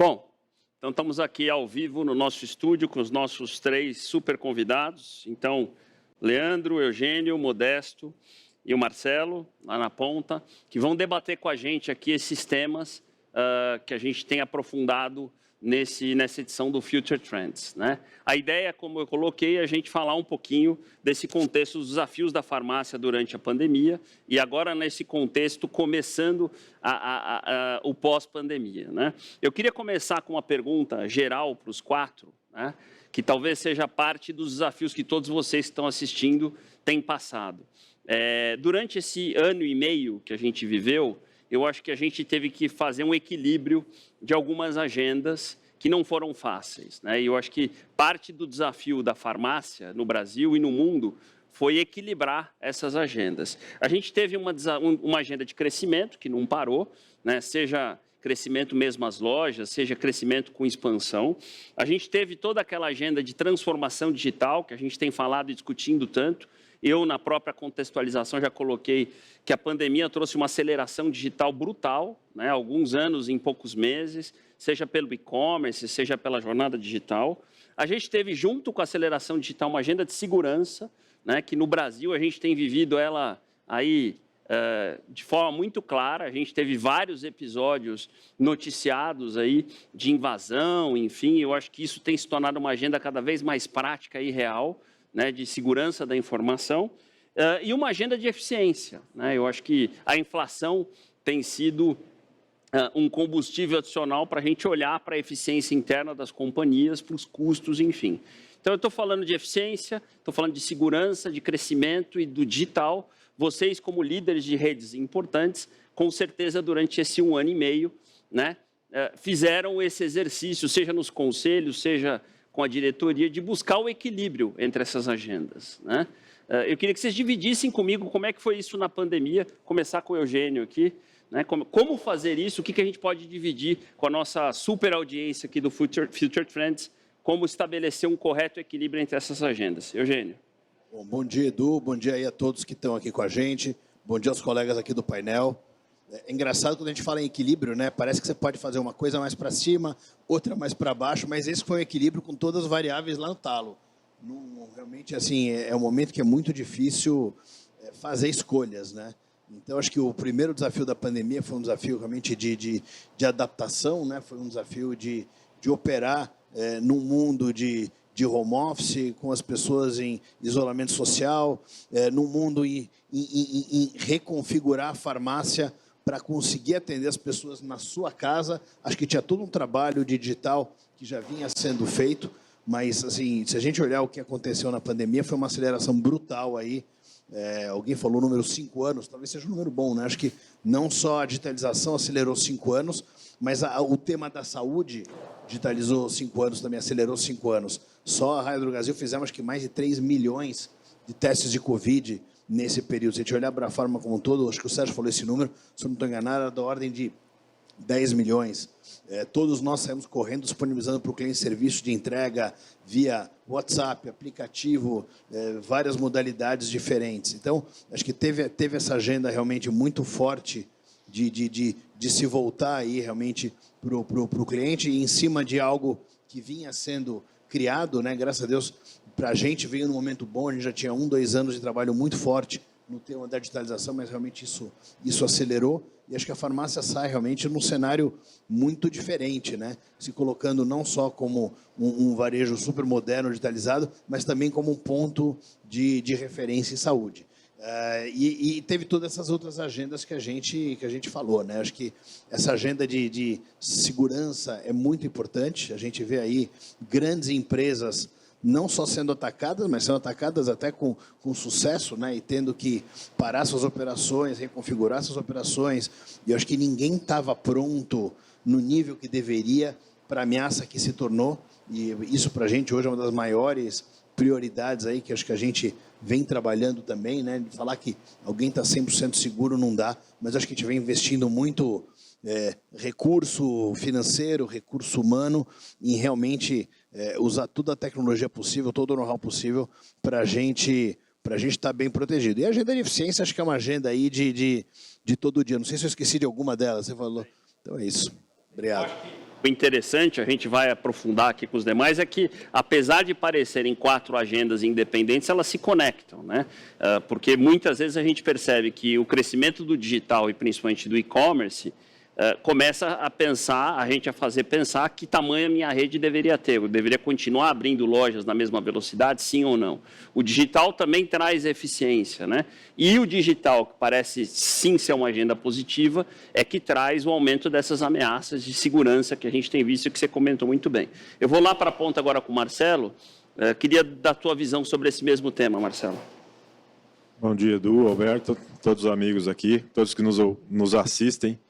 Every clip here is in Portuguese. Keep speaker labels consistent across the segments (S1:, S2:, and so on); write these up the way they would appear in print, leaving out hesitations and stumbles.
S1: Bom, então estamos aqui ao vivo no nosso estúdio com os nossos 3 super convidados. Então, Leandro, Eugênio, Modesto e o Marcelo, lá na ponta, que vão debater com a gente aqui esses temas que a gente tem aprofundado nessa edição do Future Trends, né? A ideia, como eu coloquei, é a gente falar um pouquinho desse contexto, dos desafios da farmácia durante a pandemia e agora nesse contexto começando o pós-pandemia, né? Eu queria começar com uma pergunta geral para os 4, né? Que talvez seja parte dos desafios que todos vocês que estão assistindo têm passado. Durante esse ano e meio que a gente viveu, eu acho que a gente teve que fazer um equilíbrio de algumas agendas que não foram fáceis, né? E eu acho que parte do desafio da farmácia no Brasil e no mundo foi equilibrar essas agendas. A gente teve uma agenda de crescimento que não parou, né? Seja crescimento mesmo às lojas, seja crescimento com expansão. A gente teve toda aquela agenda de transformação digital que a gente tem falado e discutindo tanto. Eu, na própria contextualização, já coloquei que a pandemia trouxe uma aceleração digital brutal, né? Alguns anos em poucos meses, seja pelo e-commerce, seja pela jornada digital. A gente teve, junto com a aceleração digital, uma agenda de segurança, né? Que no Brasil a gente tem vivido ela aí de forma muito clara. A gente teve vários episódios noticiados aí de invasão, enfim. Eu acho que isso tem se tornado uma agenda cada vez mais prática e real, né, de segurança da informação, e uma agenda de eficiência, né? Eu acho que a inflação tem sido um combustível adicional para a gente olhar para a eficiência interna das companhias, para os custos, enfim. Então, eu estou falando de eficiência, estou falando de segurança, de crescimento e do digital. Vocês, como líderes de redes importantes, com certeza, durante esse 1 ano e meio, né, fizeram esse exercício, seja nos conselhos, seja com a diretoria, de buscar o equilíbrio entre essas agendas, né? Eu queria que vocês dividissem comigo como é que foi isso na pandemia, começar com o Eugênio aqui, né? Como fazer isso, o que a gente pode dividir com a nossa super audiência aqui do Future Trends, como estabelecer um correto equilíbrio entre essas agendas. Eugênio.
S2: Bom dia, Edu, bom dia aí a todos que estão aqui com a gente, bom dia aos colegas aqui do painel. É engraçado quando a gente fala em equilíbrio, né? Parece que você pode fazer uma coisa mais para cima, outra mais para baixo, mas esse foi um equilíbrio com todas as variáveis lá no talo. Realmente, assim, é um momento que é muito difícil fazer escolhas, né? Então, acho que o primeiro desafio da pandemia foi um desafio realmente de adaptação, né? Foi um desafio de operar num mundo de home office, com as pessoas em isolamento social, num mundo em reconfigurar a farmácia para conseguir atender as pessoas na sua casa. Acho que tinha todo um trabalho de digital que já vinha sendo feito, mas, assim, se a gente olhar o que aconteceu na pandemia, foi uma aceleração brutal aí. Alguém falou o número 5 anos, talvez seja um número bom, né? Acho que não só a digitalização acelerou 5 anos, mas o tema da saúde digitalizou 5 anos, também acelerou 5 anos. Só a Raia Drogasil fizemos, acho que, mais de 3 milhões de testes de Covid nesse período. Se a gente olhar para a forma como um todo, acho que o Sérgio falou esse número, se eu não estou enganado, era da ordem de 10 milhões. Todos nós saímos correndo, disponibilizando para o cliente serviço de entrega via WhatsApp, aplicativo, várias modalidades diferentes. Então, acho que teve essa agenda realmente muito forte de se voltar aí realmente para o cliente, e em cima de algo que vinha sendo criado, né? Graças a Deus, para a gente veio num momento bom. A gente já tinha 1, 2 anos de trabalho muito forte no tema da digitalização, mas realmente isso acelerou, e acho que a farmácia sai realmente num cenário muito diferente, né? Se colocando não só como um varejo super moderno, digitalizado, mas também como um ponto de referência em saúde. E teve todas essas outras agendas que a gente falou, né? Acho que essa agenda de segurança é muito importante. A gente vê aí grandes empresas não só sendo atacadas, mas sendo atacadas até com sucesso, né? E tendo que parar suas operações, reconfigurar suas operações. E eu acho que ninguém estava pronto no nível que deveria para a ameaça que se tornou. E isso, para a gente, hoje é uma das maiores prioridades aí, que acho que a gente vem trabalhando também, né? De falar que alguém está 100% seguro não dá, mas acho que a gente vem investindo muito recurso financeiro, recurso humano, em realmente usar toda a tecnologia possível, todo o know-how possível para a gente estar bem protegido. E a agenda de eficiência, acho que é uma agenda aí de todo dia. Não sei se eu esqueci de alguma delas, você falou. Então é isso. Obrigado.
S1: O interessante, a gente vai aprofundar aqui com os demais, é que, apesar de parecerem 4 agendas independentes, elas se conectam, né? Porque muitas vezes a gente percebe que o crescimento do digital e principalmente do e-commerce começa a pensar, a gente a fazer pensar que tamanho a minha rede deveria ter. Eu deveria continuar abrindo lojas na mesma velocidade, sim ou não? O digital também traz eficiência, né? E o digital, que parece sim ser uma agenda positiva, é que traz o aumento dessas ameaças de segurança que a gente tem visto e que você comentou muito bem. Eu vou lá para a ponta agora com o Marcelo. Queria dar a tua visão sobre esse mesmo tema, Marcelo.
S3: Bom dia, Edu, Alberto, todos os amigos aqui, todos que nos assistem.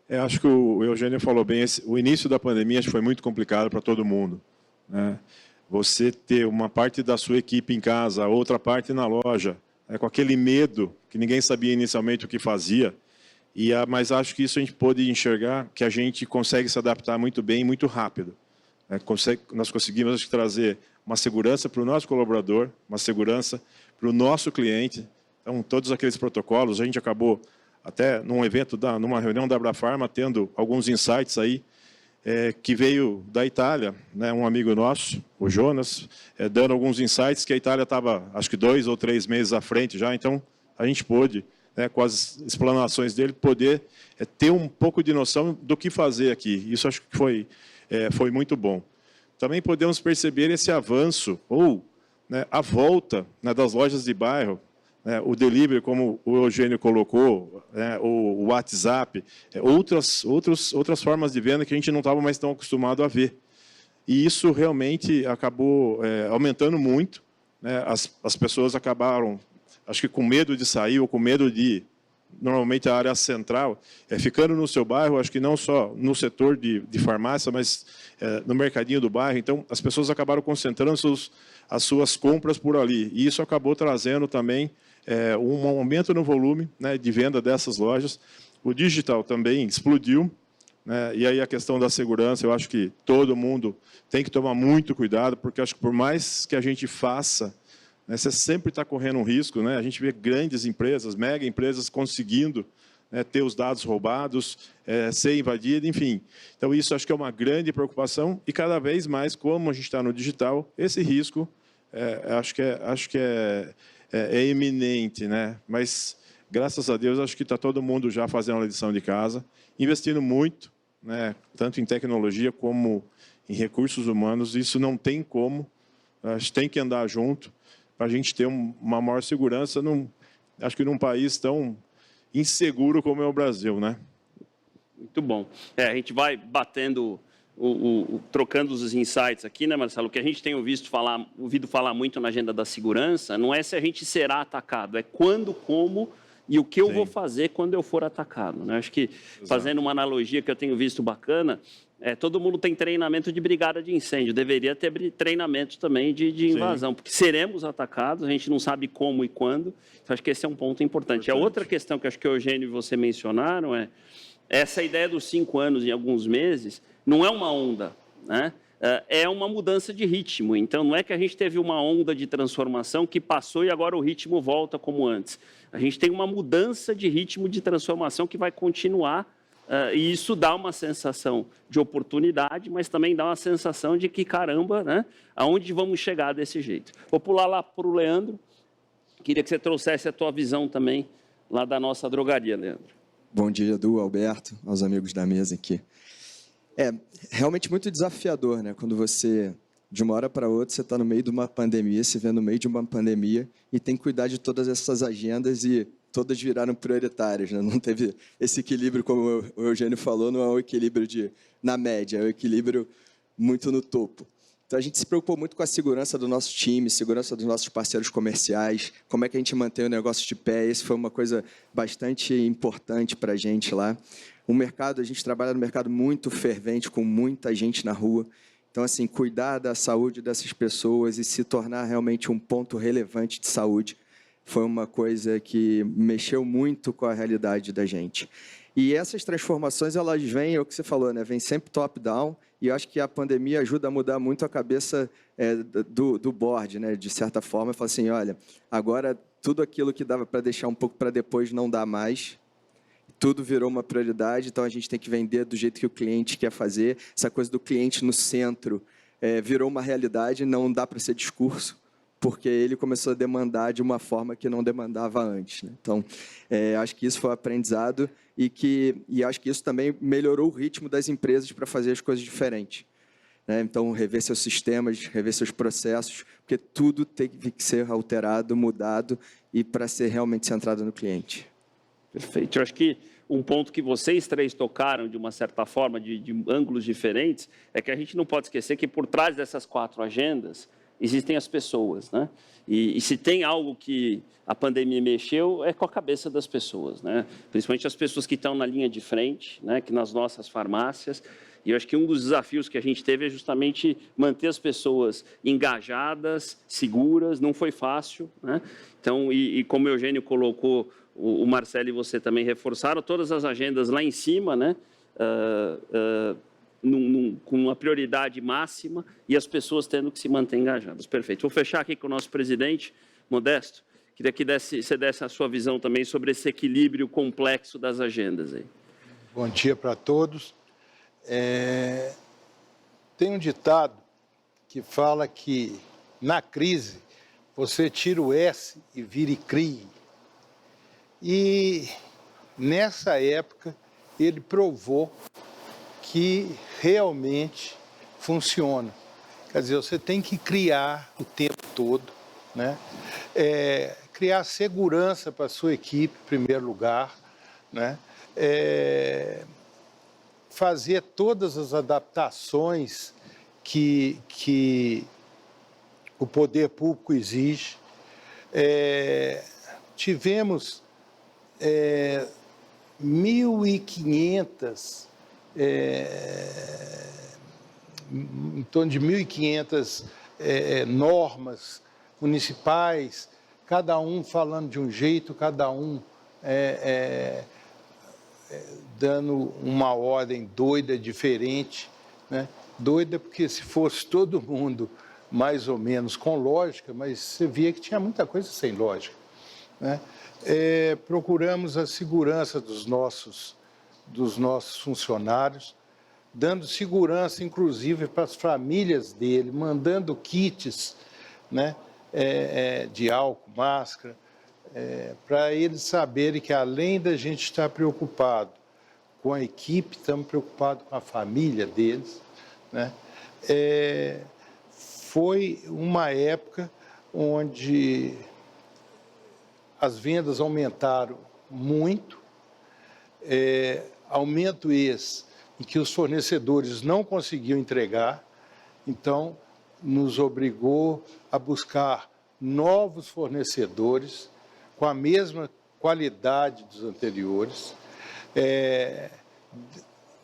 S3: Acho que o Eugênio falou bem, o início da pandemia acho que foi muito complicado para todo mundo, né? Você ter uma parte da sua equipe em casa, outra parte na loja, com aquele medo que ninguém sabia inicialmente o que fazia, mas acho que isso a gente pôde enxergar que a gente consegue se adaptar muito bem, muito rápido. Nós conseguimos acho, trazer uma segurança para o nosso colaborador, uma segurança para o nosso cliente. Então, todos aqueles protocolos, a gente acabou até num evento, numa reunião da Abrafarma, tendo alguns insights aí, que veio da Itália, né, um amigo nosso, o Jonas, dando alguns insights que a Itália estava, acho que 2 ou 3 meses à frente já, então a gente pôde, né, com as explanações dele, poder ter um pouco de noção do que fazer aqui. Isso acho que foi muito bom. Também podemos perceber esse avanço, ou né, a volta né, das lojas de bairro, o delivery, como o Eugênio colocou, o WhatsApp, outras formas de venda que a gente não estava mais tão acostumado a ver. E isso realmente acabou aumentando muito. Né? As pessoas acabaram, acho que com medo de sair ou com medo de, normalmente, a área central, ficando no seu bairro, acho que não só no setor de farmácia, mas no mercadinho do bairro. Então, as pessoas acabaram concentrando as suas compras por ali. E isso acabou trazendo também um aumento no volume né, de venda dessas lojas. O digital também explodiu, né, e aí a questão da segurança, eu acho que todo mundo tem que tomar muito cuidado, porque acho que por mais que a gente faça, né, você sempre está correndo um risco. Né, a gente vê grandes empresas, mega empresas conseguindo ter os dados roubados, ser invadido, enfim. Então, isso acho que é uma grande preocupação e cada vez mais, como a gente está no digital, esse risco acho que é iminente, né? Mas, graças a Deus, acho que está todo mundo já fazendo a lição de casa, investindo muito, né? Tanto em tecnologia como em recursos humanos. Isso não tem como, a gente tem que andar junto para a gente ter uma maior segurança, acho que num país tão inseguro como é o Brasil, né?
S1: Muito bom. A gente vai batendo, trocando os insights aqui, né, Marcelo? O que a gente tem ouvido falar muito na agenda da segurança não é se a gente será atacado, é quando, como e o que eu vou fazer quando eu for atacado. Né? Acho que, fazendo uma analogia que eu tenho visto bacana, todo mundo tem treinamento de brigada de incêndio, deveria ter treinamento também de invasão, porque seremos atacados, a gente não sabe como e quando, então acho que esse é um ponto importante. A outra questão que acho que o Eugênio e você mencionaram essa ideia dos 5 anos em alguns meses não é uma onda, né? É uma mudança de ritmo. Então, não é que a gente teve uma onda de transformação que passou e agora o ritmo volta como antes. A gente tem uma mudança de ritmo de transformação que vai continuar, e isso dá uma sensação de oportunidade, mas também dá uma sensação de que, caramba, né? Aonde vamos chegar desse jeito? Vou pular lá para o Leandro. Queria que você trouxesse a tua visão também lá da nossa drogaria, Leandro.
S4: Bom dia, Edu, Alberto, aos amigos da mesa aqui. É realmente muito desafiador, né? Quando você, de uma hora para outra, você está no meio de uma pandemia, se vê no meio de uma pandemia e tem que cuidar de todas essas agendas e todas viraram prioritárias, né? Não teve esse equilíbrio, como o Eugênio falou, não é um equilíbrio na média, é um equilíbrio muito no topo. Então, a gente se preocupou muito com a segurança do nosso time, segurança dos nossos parceiros comerciais, como é que a gente mantém o negócio de pé. Isso foi uma coisa bastante importante para a gente lá. O mercado, a gente trabalha no mercado muito fervente, com muita gente na rua. Então, assim, cuidar da saúde dessas pessoas e se tornar realmente um ponto relevante de saúde foi uma coisa que mexeu muito com a realidade da gente. E essas transformações, elas vêm, é o que você falou, né? Vem sempre top-down, e eu acho que a pandemia ajuda a mudar muito a cabeça do board, né? De certa forma, fala assim, olha, agora tudo aquilo que dava para deixar um pouco para depois não dá mais, tudo virou uma prioridade, então a gente tem que vender do jeito que o cliente quer fazer. Essa coisa do cliente no centro virou uma realidade, não dá para ser discurso, porque ele começou a demandar de uma forma que não demandava antes, né? Então, acho que isso foi um aprendizado e acho que isso também melhorou o ritmo das empresas para fazer as coisas diferentes, né? Então, rever seus sistemas, rever seus processos, porque tudo tem que ser alterado, mudado e para ser realmente centrado no cliente.
S1: Perfeito. Eu acho que um ponto que vocês três tocaram, de uma certa forma, de ângulos diferentes, é que a gente não pode esquecer que por trás dessas 4 agendas existem as pessoas, né? E se tem algo que a pandemia mexeu, é com a cabeça das pessoas, né? Principalmente as pessoas que estão na linha de frente, né? Que nas nossas farmácias. E eu acho que um dos desafios que a gente teve é justamente manter as pessoas engajadas, seguras, não foi fácil, né? Então, e como o Eugênio colocou, o Marcelo e você também reforçaram, todas as agendas lá em cima, né? Com uma prioridade máxima e as pessoas tendo que se manter engajadas. Perfeito. Vou fechar aqui com o nosso presidente, Modesto. Queria que você desse a sua visão também sobre esse equilíbrio complexo das agendas aí.
S5: Bom dia para todos. Tem um ditado que fala que, na crise, você tira o S e vira e crie. E, nessa época, ele provou que realmente funciona. Quer dizer, você tem que criar o tempo todo, né? Criar segurança para a sua equipe, em primeiro lugar, né? Fazer todas as adaptações que o poder público exige. Tivemos 1.500, em torno de 1.500 normas municipais, cada um falando de um jeito, cada um dando uma ordem doida, diferente, né? Doida porque se fosse todo mundo mais ou menos com lógica, mas você via que tinha muita coisa sem lógica, né? Procuramos a segurança dos nossos funcionários, dando segurança, inclusive, para as famílias dele, mandando kits, né, de álcool, máscara, para eles saberem que, além da gente estar preocupado com a equipe, estamos preocupados com a família deles, né? Foi uma época onde as vendas aumentaram muito, aumento esse em que os fornecedores não conseguiam entregar, então nos obrigou a buscar novos fornecedores com a mesma qualidade dos anteriores.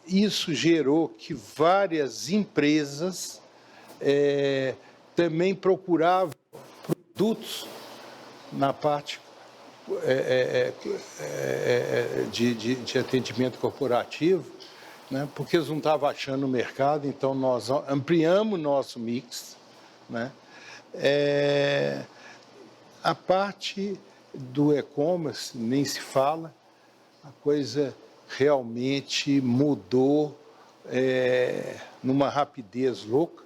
S5: Isso gerou que várias empresas também procuravam produtos na parte de atendimento corporativo, né, porque eles não estavam achando no mercado, então nós ampliamos nosso mix, né? A parte do e-commerce nem se fala, a coisa realmente mudou numa rapidez louca,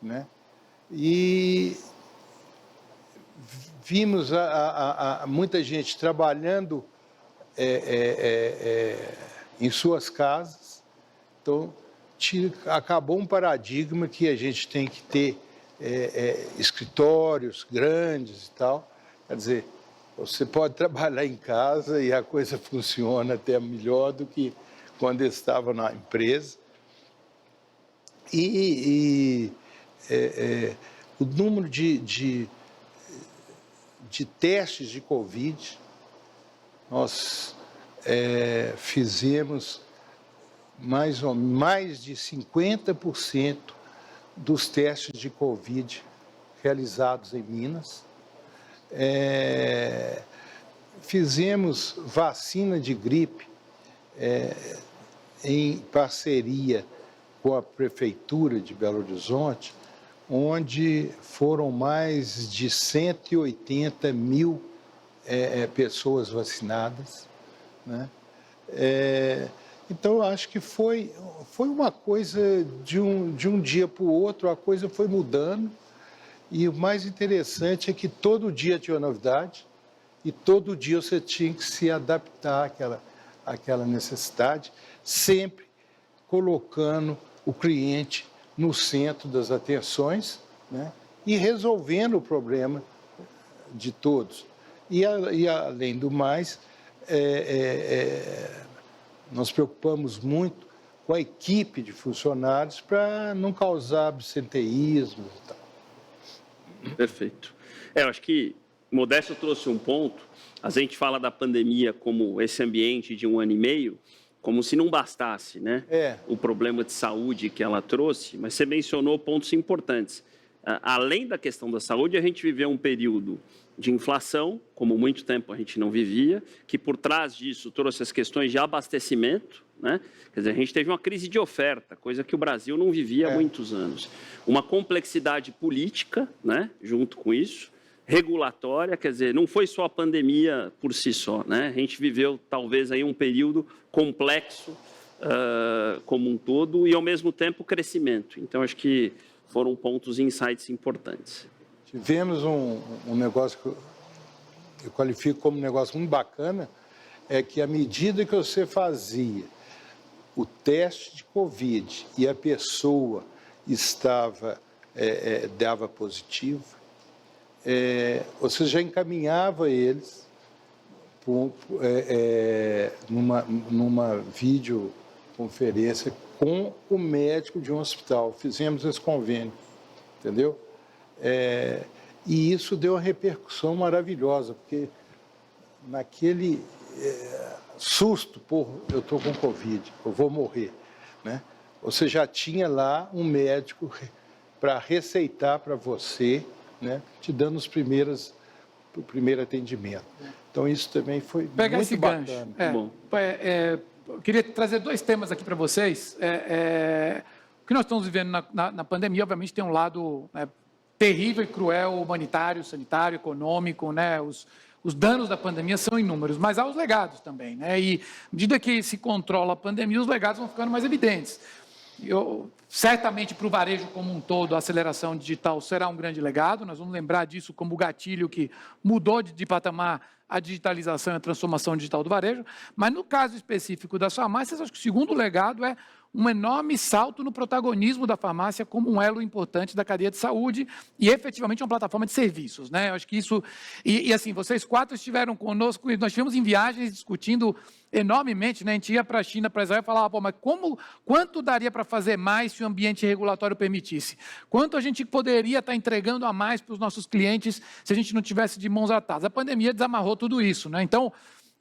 S5: né? E vimos muita gente trabalhando em suas casas, então acabou um paradigma que a gente tem que ter escritórios grandes e tal. Quer dizer, você pode trabalhar em casa e a coisa funciona até melhor do que quando estava na empresa. O número de testes de Covid, nós fizemos mais de 50% dos testes de Covid realizados em Minas. Fizemos vacina de gripe em parceria com a Prefeitura de Belo Horizonte, onde foram mais de 180 mil pessoas vacinadas, né? Então, eu acho que foi uma coisa de um dia para o outro, a coisa foi mudando. E o mais interessante é que todo dia tinha uma novidade e todo dia você tinha que se adaptar àquela necessidade, sempre colocando o cliente no centro das atenções, né? E resolvendo o problema de todos. E além do mais, nós preocupamos muito com a equipe de funcionários para não causar absenteísmo e tal.
S1: Perfeito. Eu acho que Modesto trouxe um ponto. A gente fala da pandemia como esse ambiente de 1 ano e meio, como se não bastasse, né? O problema de saúde que ela trouxe, mas você mencionou pontos importantes. Além da questão da saúde, a gente viveu um período de inflação, como muito tempo a gente não vivia, que por trás disso trouxe as questões de abastecimento, né? Quer dizer, a gente teve uma crise de oferta, coisa que o Brasil não vivia há muitos anos. Uma complexidade política, né? Junto com isso, regulatória, quer dizer, não foi só a pandemia por si só, né? A gente viveu talvez aí um período complexo como um todo e ao mesmo tempo crescimento. Então acho que foram pontos e insights importantes.
S5: Tivemos um negócio que eu qualifico como um negócio muito bacana, é que à medida que você fazia o teste de Covid e a pessoa dava positivo, você já encaminhava eles numa videoconferência com o médico de um hospital. Fizemos esse convênio, entendeu? E isso deu uma repercussão maravilhosa, porque naquele susto, eu estou com Covid, eu vou morrer, né? Você já tinha lá um médico para receitar para você, né? Te dando o primeiro atendimento. Então, isso também foi
S6: Pegar
S5: muito
S6: esse
S5: bacana.
S6: Gancho. Eu queria trazer 2 temas aqui para vocês. O que nós estamos vivendo na pandemia, obviamente, tem um lado terrível e cruel, humanitário, sanitário, econômico, né? Os danos da pandemia são inúmeros, mas há os legados também, né? E à medida que se controla a pandemia, os legados vão ficando mais evidentes. Certamente, para o varejo como um todo, a aceleração digital será um grande legado. Nós vamos lembrar disso como o gatilho que mudou de patamar a digitalização e a transformação digital do varejo. Mas, no caso específico das farmácias, acho que o segundo legado é um enorme salto no protagonismo da farmácia como um elo importante da cadeia de saúde e, efetivamente, uma plataforma de serviços, né? Eu acho que isso... E assim, vocês 4 estiveram conosco e nós estivemos em viagens discutindo enormemente, né? A gente ia para a China, para Israel, e falava, pô, mas quanto daria para fazer mais se o ambiente regulatório permitisse? Quanto a gente poderia estar entregando a mais para os nossos clientes se a gente não tivesse de mãos atadas? A pandemia desamarrou tudo isso, né? Então,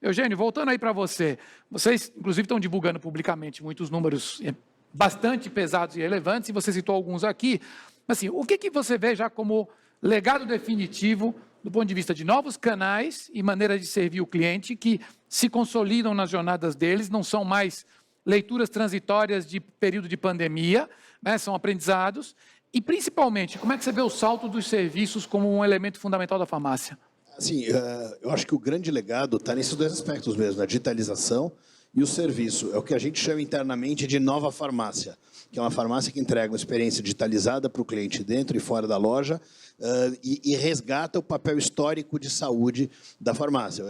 S6: Eugênio, voltando aí para você, vocês, inclusive, estão divulgando publicamente muitos números bastante pesados e relevantes, e você citou alguns aqui. Assim, o que você vê já como legado definitivo do ponto de vista de novos canais e maneiras de servir o cliente que se consolidam nas jornadas deles, não são mais leituras transitórias de período de pandemia, né, são aprendizados, e, principalmente, como é que você vê o salto dos serviços como um elemento fundamental da farmácia?
S2: Assim, eu acho que o grande legado está nesses 2 aspectos mesmo, a digitalização e o serviço. É o que a gente chama internamente de nova farmácia, que é uma farmácia que entrega uma experiência digitalizada para o cliente dentro e fora da loja e resgata o papel histórico de saúde da farmácia.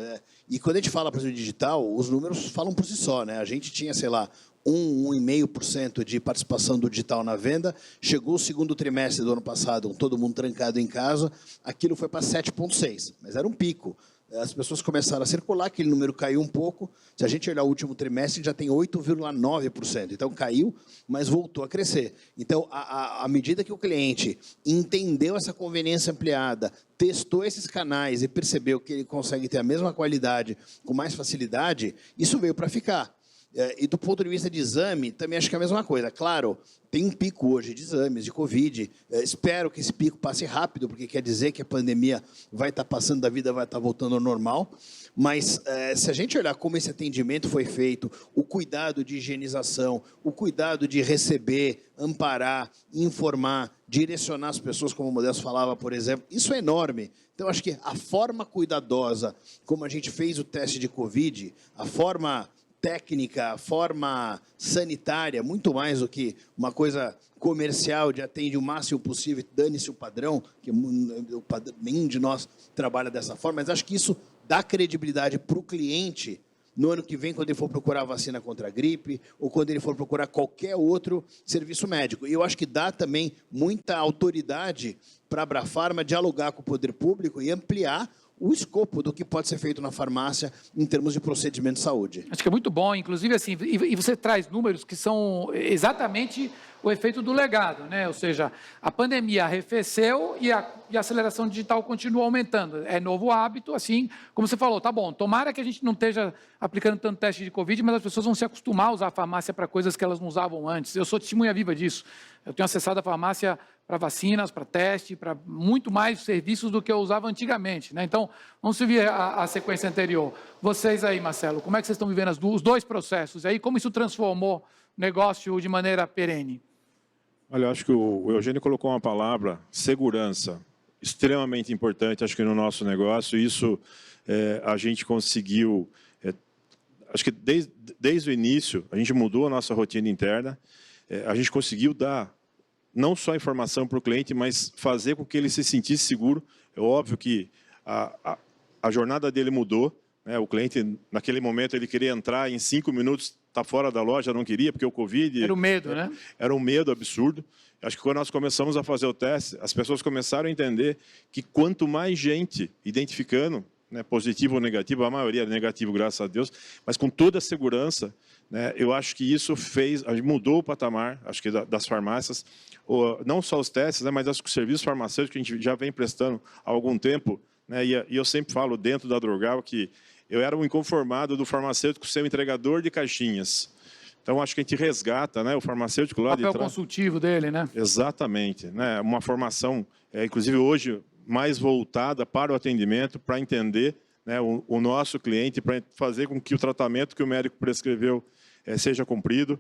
S2: E quando a gente fala, por exemplo, digital, os números falam por si só, né? A gente tinha, sei lá, 1,5% de participação do digital na venda, chegou o segundo trimestre do ano passado, com todo mundo trancado em casa, aquilo foi para 7,6%, mas era um pico. As pessoas começaram a circular, aquele número caiu um pouco, se a gente olhar o último trimestre, já tem 8,9%, então caiu, mas voltou a crescer. Então, à medida que o cliente entendeu essa conveniência ampliada, testou esses canais e percebeu que ele consegue ter a mesma qualidade com mais facilidade, isso veio para ficar. E do ponto de vista de exame, também acho que é a mesma coisa. Claro, tem um pico hoje de exames, de Covid. Espero que esse pico passe rápido, porque quer dizer que a pandemia vai estar passando, a vida vai estar voltando ao normal. Mas, se a gente olhar como esse atendimento foi feito, o cuidado de higienização, o cuidado de receber, amparar, informar, direcionar as pessoas, como o Modesto falava, por exemplo, isso é enorme. Então, acho que a forma cuidadosa como a gente fez o teste de Covid, a forma técnica, a forma sanitária, muito mais do que uma coisa comercial de atende o máximo possível, dane-se o padrão, que nenhum de nós trabalha dessa forma, mas acho que isso dá credibilidade para o cliente no ano que vem, quando ele for procurar vacina contra a gripe ou quando ele for procurar qualquer outro serviço médico. E eu acho que dá também muita autoridade para a Abrafarma dialogar com o poder público e ampliar o escopo do que pode ser feito na farmácia em termos de procedimento de saúde.
S6: Acho que é muito bom, inclusive, assim, e você traz números que são exatamente o efeito do legado, né? Ou seja, a pandemia arrefeceu e a aceleração digital continua aumentando. É novo hábito, assim, como você falou, tá bom, tomara que a gente não esteja aplicando tanto teste de Covid, mas as pessoas vão se acostumar a usar a farmácia para coisas que elas não usavam antes. Eu sou testemunha viva disso. Eu tenho acessado a farmácia para vacinas, para teste, para muito mais serviços do que eu usava antigamente, né? Então, vamos seguir a sequência anterior. Vocês aí, Marcelo, como é que vocês estão vivendo os dois processos? E aí, como isso transformou o negócio de maneira perene?
S3: Olha, eu acho que o Eugênio colocou uma palavra, segurança, extremamente importante, acho que no nosso negócio. Isso a gente conseguiu, acho que desde o início, a gente mudou a nossa rotina interna, a gente conseguiu dar não só informação para o cliente, mas fazer com que ele se sentisse seguro. É óbvio que a jornada dele mudou, né? O cliente, naquele momento, ele queria entrar em 5 minutos, está fora da loja, não queria, porque o Covid...
S6: Era o medo, né?
S3: Era um medo absurdo. Acho que quando nós começamos a fazer o teste, as pessoas começaram a entender que quanto mais gente identificando, né, positivo ou negativo, a maioria é negativo, graças a Deus, mas com toda a segurança, né, eu acho que isso mudou o patamar, acho que das farmácias, não só os testes, né, mas os serviços farmacêuticos que a gente já vem prestando há algum tempo, né, e eu sempre falo dentro da Drogal que eu era um inconformado do farmacêutico ser um entregador de caixinhas. Então, acho que a gente resgata, né, o farmacêutico lá de trás.
S6: O papel consultivo dele, né?
S3: Exatamente. Né, uma formação, inclusive hoje, mais voltada para o atendimento, para entender, né, o nosso cliente, para fazer com que o tratamento que o médico prescreveu seja cumprido.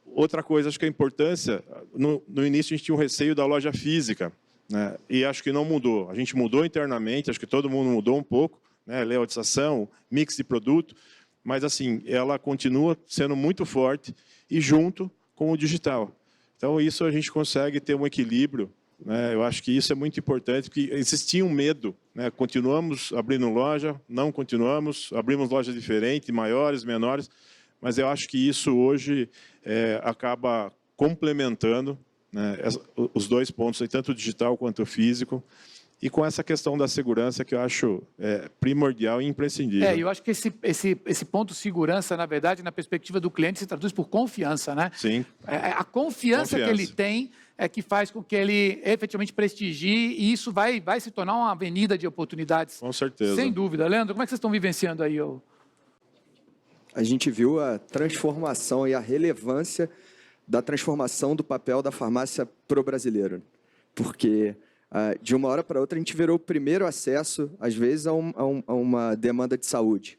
S3: Outra coisa, acho que a importância, no início a gente tinha um receio da loja física, né, e acho que não mudou. A gente mudou internamente, acho que todo mundo mudou um pouco, né, layoutização, mix de produto, mas assim, ela continua sendo muito forte e junto com o digital. Então, isso a gente consegue ter um equilíbrio, né? Eu acho que isso é muito importante, porque existia um medo, né? Continuamos abrindo loja, não continuamos, abrimos lojas diferentes, maiores, menores, mas eu acho que isso hoje acaba complementando, né, os dois pontos, tanto o digital quanto o físico, e com essa questão da segurança que eu acho primordial e imprescindível.
S6: Eu acho que esse ponto segurança, na verdade, na perspectiva do cliente, se traduz por confiança, né?
S3: Sim.
S6: A confiança que ele tem é que faz com que ele efetivamente prestigie, e isso vai se tornar uma avenida de oportunidades.
S3: Com certeza.
S6: Sem dúvida. Leandro, como é que vocês estão vivenciando aí?
S4: A gente viu a transformação e a relevância da transformação do papel da farmácia para o brasileiro. Porque de uma hora para outra, a gente virou o primeiro acesso, às vezes, a uma demanda de saúde,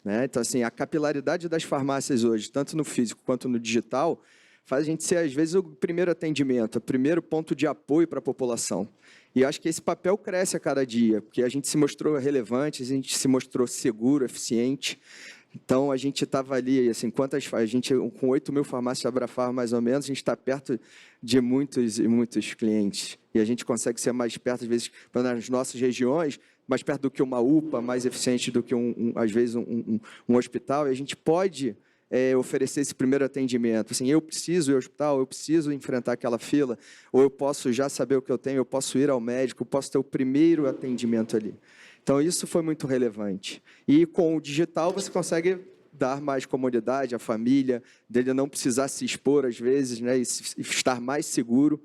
S4: né? Então, assim, a capilaridade das farmácias hoje, tanto no físico quanto no digital, faz a gente ser, às vezes, o primeiro atendimento, o primeiro ponto de apoio para a população. E acho que esse papel cresce a cada dia, porque a gente se mostrou relevante, a gente se mostrou seguro, eficiente. Então, a gente estava ali, assim, a gente, com 8 mil farmácias Abrafarma, mais ou menos, a gente está perto de muitos e muitos clientes. E a gente consegue ser mais perto, às vezes, nas nossas regiões, mais perto do que uma UPA, mais eficiente do que, às vezes, um hospital. E a gente pode oferecer esse primeiro atendimento. Assim, eu preciso ir ao hospital, eu preciso enfrentar aquela fila, ou eu posso já saber o que eu tenho, eu posso ir ao médico, eu posso ter o primeiro atendimento ali. Então, isso foi muito relevante. E com o digital, você consegue dar mais comodidade à família, dele não precisar se expor, às vezes, né, e estar mais seguro.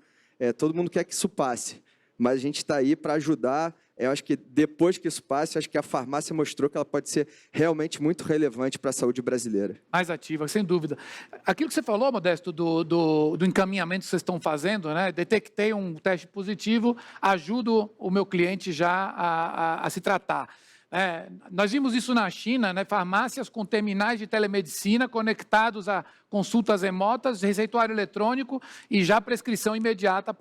S4: Todo mundo quer que isso passe, mas a gente está aí para ajudar. Eu acho que depois que isso passe, acho que a farmácia mostrou que ela pode ser realmente muito relevante para a saúde brasileira. Mais ativa, sem dúvida.
S6: Aquilo que você falou, Modesto, do encaminhamento que vocês estão fazendo, né? Detectei um teste positivo, ajudo o meu cliente já a se tratar. Nós vimos isso na China, né? Farmácias com terminais de telemedicina conectados a consultas remotas, receituário eletrônico e já prescrição imediata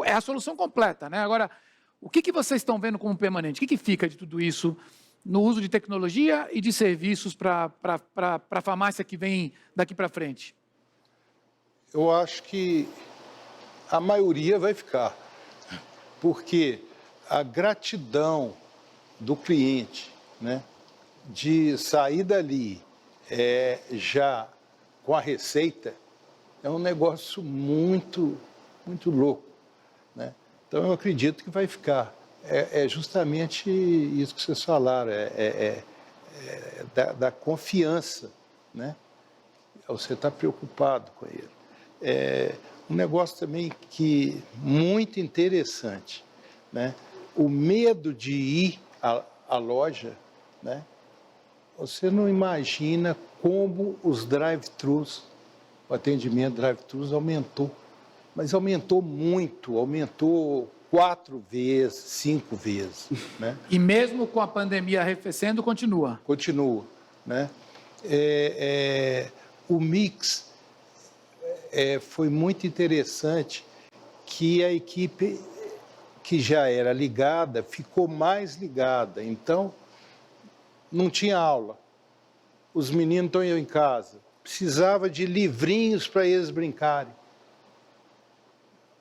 S6: é a solução completa, né? Agora, o que vocês estão vendo como permanente? O que fica de tudo isso no uso de tecnologia e de serviços para a farmácia que vem daqui para frente?
S5: Eu acho que a maioria vai ficar, porque a gratidão do cliente, né, de sair dali já com a receita, é um negócio muito, muito louco, né? Então, eu acredito que vai ficar. É justamente isso que vocês falaram, da confiança, né? Você está preocupado com ele. É um negócio também que muito interessante, né? O medo de ir à loja, né? Você não imagina como os drive-thrus, o atendimento drive-thrus aumentou, mas aumentou muito, aumentou 4 vezes, 5 vezes, né?
S6: E mesmo com a pandemia arrefecendo, continua?
S5: Continua, né? O mix foi muito interessante, que a equipe que já era ligada ficou mais ligada. Então, não tinha aula. Os meninos estão em casa. Precisava de livrinhos para eles brincarem.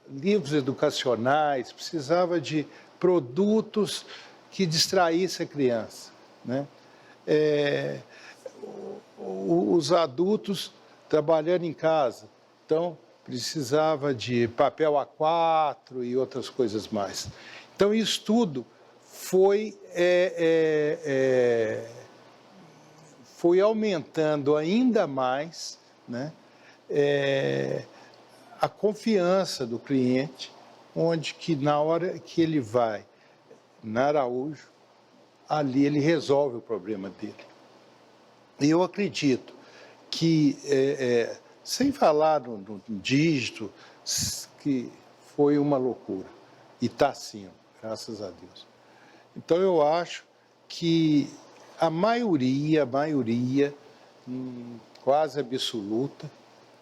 S5: Livros educacionais, precisava de produtos que distraíssem a criança, né? Os adultos trabalhando em casa, então precisava de papel A4 e outras coisas mais. Então, isso tudo foi aumentando ainda mais, né, a confiança do cliente, onde que na hora que ele vai na Araújo, ali ele resolve o problema dele. E eu acredito que, sem falar no dígito, que foi uma loucura, e está assim, graças a Deus. Então, eu acho que a maioria, quase absoluta,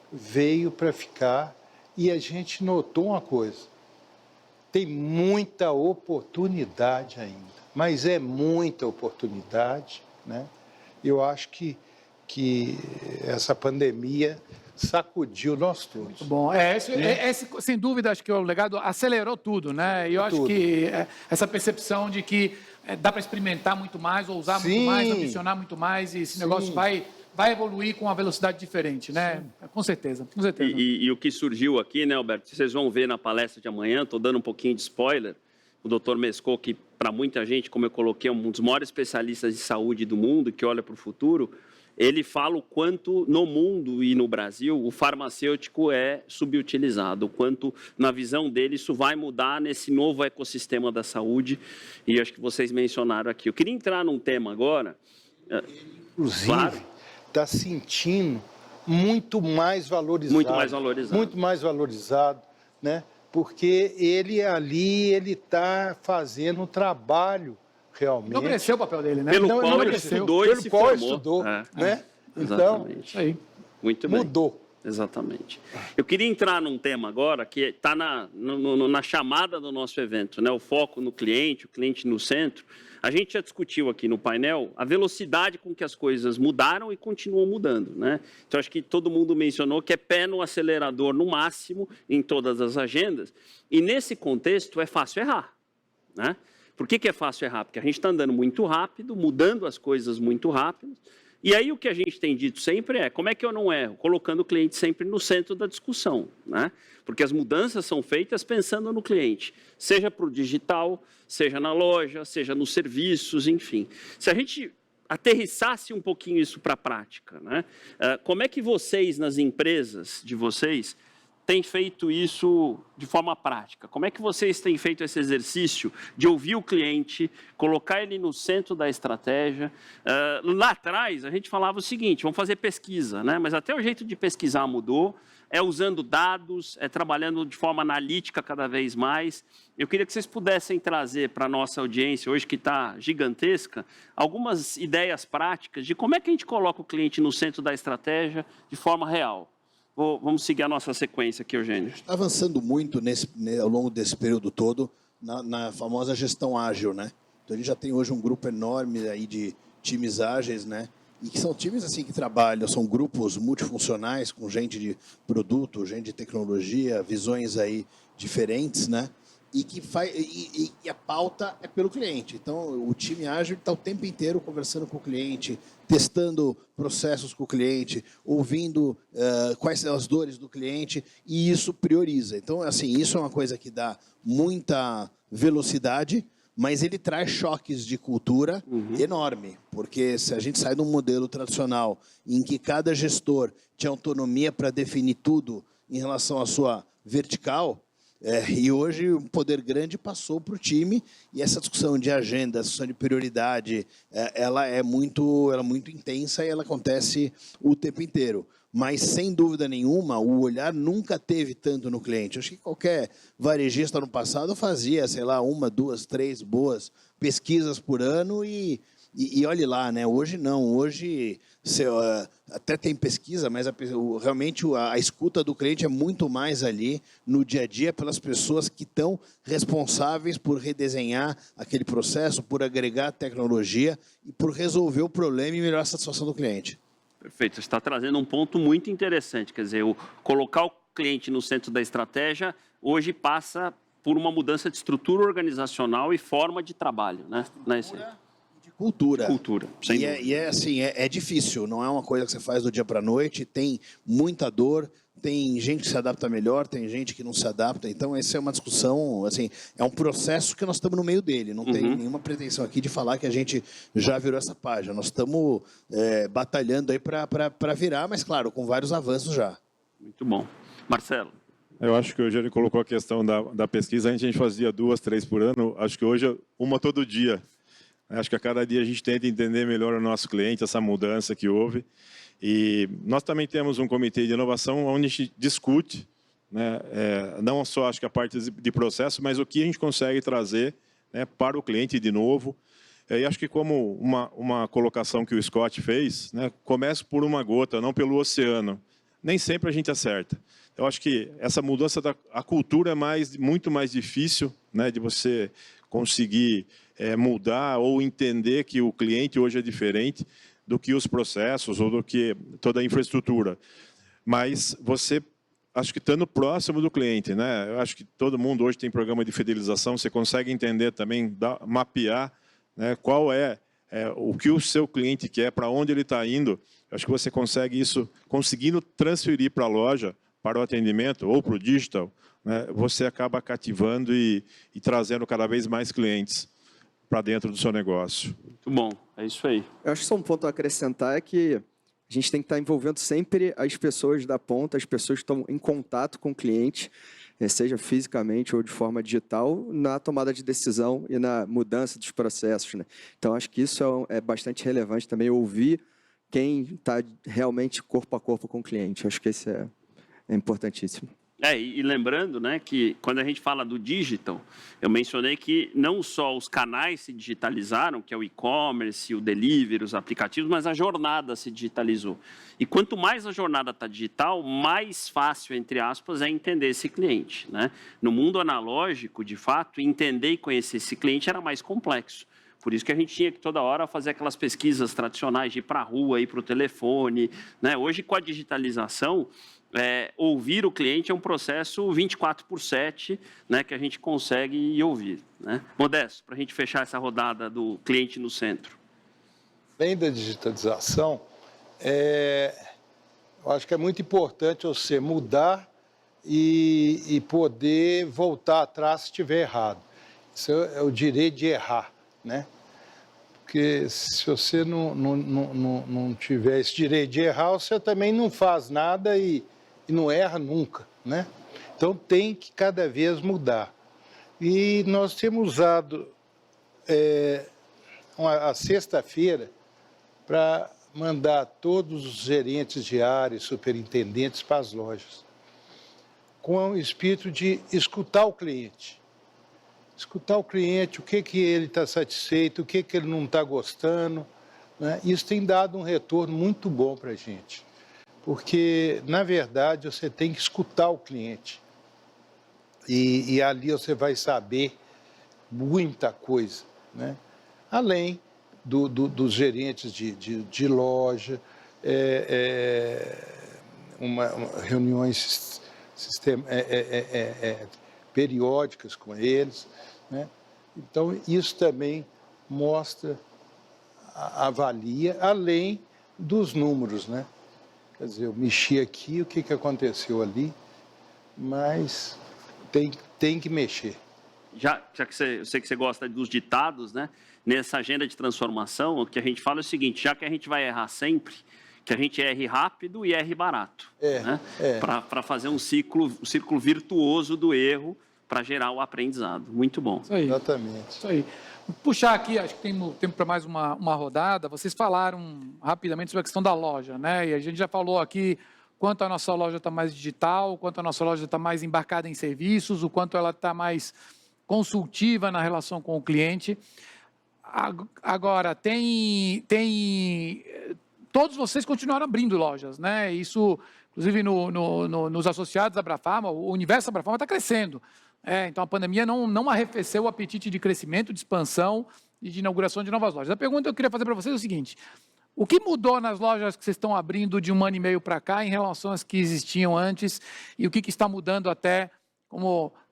S5: veio para ficar, e a gente notou uma coisa: tem muita oportunidade ainda, mas é muita oportunidade, né? Eu acho que essa pandemia sacudiu nós todos.
S6: Muito bom. Esse, sem dúvida, acho que o legado acelerou tudo, né? E eu acho que essa percepção de que dá para experimentar muito mais, ousar muito mais, ambicionar muito mais, e esse negócio vai evoluir com uma velocidade diferente, né? Com certeza, com certeza.
S1: E o que surgiu aqui, né, Alberto, vocês vão ver na palestra de amanhã, estou dando um pouquinho de spoiler, o doutor Mescot, que para muita gente, como eu coloquei, é um dos maiores especialistas de saúde do mundo, que olha para o futuro, ele fala o quanto no mundo e no Brasil o farmacêutico é subutilizado, o quanto, na visão dele, isso vai mudar nesse novo ecossistema da saúde, e acho que vocês mencionaram aqui. Eu queria entrar num tema agora.
S5: Inclusive, está sentindo muito mais valorizado.
S1: Muito mais valorizado.
S5: Muito mais valorizado, né? Porque ele ali, ele está fazendo um trabalho realmente.
S6: Não cresceu o papel dele, né?
S1: Pelo
S6: Não
S1: qual ele
S6: cresceu.
S1: estudou e se formou.
S5: Né? Então,
S1: Exatamente.
S6: Isso aí.
S1: Muito bem.
S5: Mudou.
S1: Exatamente. Eu queria entrar num tema agora que está na chamada do nosso evento, né? O foco no cliente, o cliente no centro. A gente já discutiu aqui no painel a velocidade com que as coisas mudaram e continuam mudando, né? Então, acho que todo mundo mencionou que é pé no acelerador no máximo em todas as agendas. E, nesse contexto, é fácil errar, né? Por que é fácil errar? Porque a gente está andando muito rápido, mudando as coisas muito rápido. E aí o que a gente tem dito sempre é, como é que eu não erro? Colocando o cliente sempre no centro da discussão, né? Porque as mudanças são feitas pensando no cliente, seja para o digital, seja na loja, seja nos serviços, enfim. Se a gente aterrissasse um pouquinho isso para a prática, né? Como é que vocês, nas empresas de vocês, têm feito isso de forma prática? Como é que vocês têm feito esse exercício de ouvir o cliente, colocar ele no centro da estratégia? Lá atrás, a gente falava o seguinte, vamos fazer pesquisa, né? Mas até o jeito de pesquisar mudou, é usando dados, é trabalhando de forma analítica cada vez mais. Eu queria que vocês pudessem trazer para a nossa audiência, hoje que está gigantesca, algumas ideias práticas de como é que a gente coloca o cliente no centro da estratégia de forma real. Vamos seguir a nossa sequência aqui, Eugênio.
S2: Está avançando muito ao longo desse período todo na famosa gestão ágil, né? Então a gente já tem hoje um grupo enorme aí de times ágeis, né? E que são times assim que trabalham, são grupos multifuncionais com gente de produto, gente de tecnologia, visões aí diferentes, né? E que e a pauta é pelo cliente. Então o time ágil está o tempo inteiro conversando com o cliente, testando processos com o cliente, ouvindo quais são as dores do cliente, e isso prioriza. Então assim, isso é uma coisa que dá muita velocidade, mas ele traz choques de cultura enorme, porque se a gente sai de um modelo tradicional em que cada gestor tinha autonomia para definir tudo em relação à sua vertical, e hoje o poder grande passou para o time, e essa discussão de agenda, discussão de prioridade, ela é muito intensa e ela acontece o tempo inteiro. Mas, sem dúvida nenhuma, o olhar nunca teve tanto no cliente. Acho que qualquer varejista no passado fazia, sei lá, 1, 2, 3 boas pesquisas por ano e olhe lá, né? Hoje não. Hoje até tem pesquisa, mas realmente a escuta do cliente é muito mais ali no dia a dia pelas pessoas que estão responsáveis por redesenhar aquele processo, por agregar tecnologia e por resolver o problema e melhorar a satisfação do cliente.
S1: Perfeito, você está trazendo um ponto muito interessante, quer dizer, colocar o cliente no centro da estratégia hoje passa por uma mudança de estrutura organizacional e forma de trabalho, né?
S2: De cultura.
S1: Cultura, sem dúvida.
S2: E assim, é difícil, não é uma coisa que você faz do dia para a noite, tem muita dor, tem gente que se adapta melhor, tem gente que não se adapta, então essa é uma discussão, assim, é um processo que nós estamos no meio dele, não tem nenhuma pretensão aqui de falar que a gente já virou essa página, nós estamos batalhando aí para virar, mas claro, com vários avanços já.
S1: Muito bom. Marcelo.
S3: Eu acho que hoje ele colocou a questão da pesquisa, antes a gente fazia 2, 3 por ano, acho que hoje uma todo dia. Acho que a cada dia a gente tenta entender melhor o nosso cliente, essa mudança que houve. E nós também temos um comitê de inovação onde a gente discute, né, não só acho que a parte de processo, mas o que a gente consegue trazer, né, para o cliente de novo. E acho que como uma colocação que o Scott fez, né, começa por uma gota, não pelo oceano. Nem sempre a gente acerta. Eu acho que essa mudança a cultura é muito mais difícil, né, de você conseguir mudar ou entender que o cliente hoje é diferente do que os processos ou do que toda a infraestrutura. Mas você, acho que estando próximo do cliente, né? Eu acho que todo mundo hoje tem programa de fidelização, você consegue entender também, mapear, né, qual o que o seu cliente quer, para onde ele está indo. Eu acho que você consegue isso, conseguindo transferir para a loja, para o atendimento ou para o digital, né, você acaba cativando e trazendo cada vez mais clientes para dentro do seu negócio.
S1: Muito bom, é isso aí.
S4: Eu acho que só um ponto a acrescentar é que a gente tem que estar envolvendo sempre as pessoas da ponta, as pessoas que estão em contato com o cliente, seja fisicamente ou de forma digital, na tomada de decisão e na mudança dos processos, né? Então, acho que isso é bastante relevante também, ouvir quem está realmente corpo a corpo com o cliente. Acho que isso é importantíssimo.
S1: E lembrando, né, que quando a gente fala do digital, eu mencionei que não só os canais se digitalizaram, que é o e-commerce, o delivery, os aplicativos, mas a jornada se digitalizou. E quanto mais a jornada está digital, mais fácil, entre aspas, é entender esse cliente, né? No mundo analógico, de fato, entender e conhecer esse cliente era mais complexo. Por isso que a gente tinha que toda hora fazer aquelas pesquisas tradicionais de ir para a rua, ir para o telefone, né? Hoje, com a digitalização, ouvir o cliente é um processo 24/7, né, que a gente consegue ouvir, né? Modesto, para a gente fechar essa rodada do cliente no centro.
S5: Além da digitalização, eu acho que é muito importante você mudar e poder voltar atrás se estiver errado. Isso é o direito de errar, né? Porque se você não tiver esse direito de errar, você também não faz nada e não erra nunca, né? Então tem que cada vez mudar. E nós temos usado a sexta-feira para mandar todos os gerentes de área, superintendentes para as lojas, com o espírito de escutar o cliente. Escutar o cliente, o que ele está satisfeito, o que ele não está gostando, né? Isso tem dado um retorno muito bom para a gente. Porque, na verdade, você tem que escutar o cliente. E ali você vai saber muita coisa, né? além dos gerentes de loja, reuniões periódicas com eles, né? Então, isso também mostra, avalia, além dos números, né? Quer dizer, eu mexi aqui, o que aconteceu ali, mas tem que mexer.
S1: Já que eu sei que você gosta dos ditados, né? Nessa agenda de transformação, o que a gente fala é o seguinte: já que a gente vai errar sempre, que a gente erre rápido e erre barato, né? Para fazer um círculo virtuoso do erro para gerar o aprendizado. Muito bom.
S6: Isso aí.
S5: Exatamente.
S6: Isso aí. Vou puxar aqui, acho que tem tempo para mais uma rodada. Vocês falaram rapidamente sobre a questão da loja, né? E a gente já falou aqui quanto a nossa loja está mais digital, o quanto a nossa loja está mais embarcada em serviços, o quanto ela está mais consultiva na relação com o cliente. Agora, todos vocês continuaram abrindo lojas, né? Isso, inclusive, nos associados da Abrafarma, o universo da Abrafarma está crescendo. Então, a pandemia não arrefeceu o apetite de crescimento, de expansão e de inauguração de novas lojas. A pergunta que eu queria fazer para vocês é o seguinte: o que mudou nas lojas que vocês estão abrindo de 1 ano e meio para cá em relação às que existiam antes e o que está mudando até,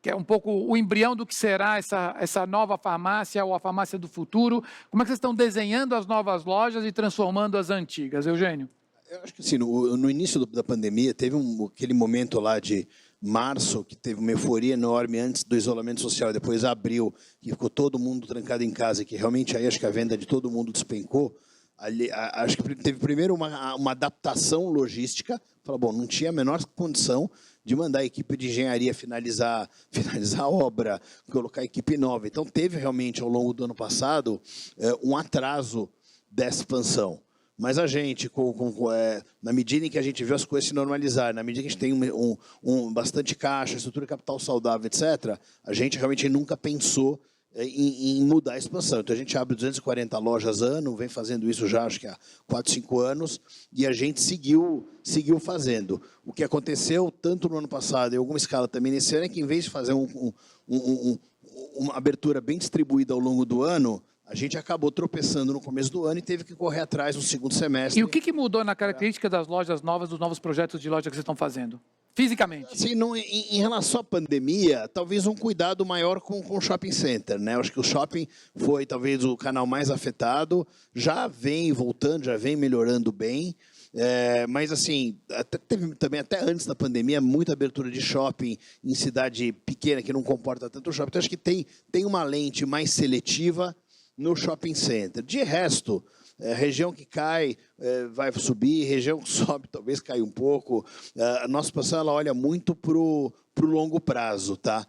S6: que é um pouco o embrião do que será essa nova farmácia ou a farmácia do futuro? Como é que vocês estão desenhando as novas lojas e transformando as antigas? Eugênio?
S2: Eu acho que assim, no início da pandemia, teve aquele momento lá de março, que teve uma euforia enorme antes do isolamento social, depois abril, que ficou todo mundo trancado em casa, que realmente aí acho que a venda de todo mundo despencou. Ali, acho que teve primeiro uma adaptação logística. Falou, bom, não tinha a menor condição de mandar a equipe de engenharia finalizar a obra, colocar a equipe nova. Então, teve realmente, ao longo do ano passado, um atraso dessa expansão. Mas a gente, na medida em que a gente viu as coisas se normalizar, na medida que a gente tem bastante caixa, estrutura capital saudável, etc., a gente realmente nunca pensou em mudar a expansão. Então, a gente abre 240 lojas ano, vem fazendo isso já, acho que há 4, 5 anos, e a gente seguiu fazendo. O que aconteceu, tanto no ano passado e em alguma escala também nesse ano, é que, em vez de fazer uma abertura bem distribuída ao longo do ano, a gente acabou tropeçando no começo do ano e teve que correr atrás no segundo semestre.
S6: E o que mudou na característica das lojas novas, dos novos projetos de loja que vocês estão fazendo? Fisicamente?
S2: Assim, em relação à pandemia, talvez um cuidado maior com o shopping center, né? Eu acho que o shopping foi talvez o canal mais afetado, já vem voltando, já vem melhorando bem, mas assim, teve também até antes da pandemia muita abertura de shopping em cidade pequena que não comporta tanto shopping. Então acho que tem uma lente mais seletiva no shopping center. De resto, região que cai vai subir, região que sobe talvez caia um pouco. A nossa expansão ela olha muito para o longo prazo, tá?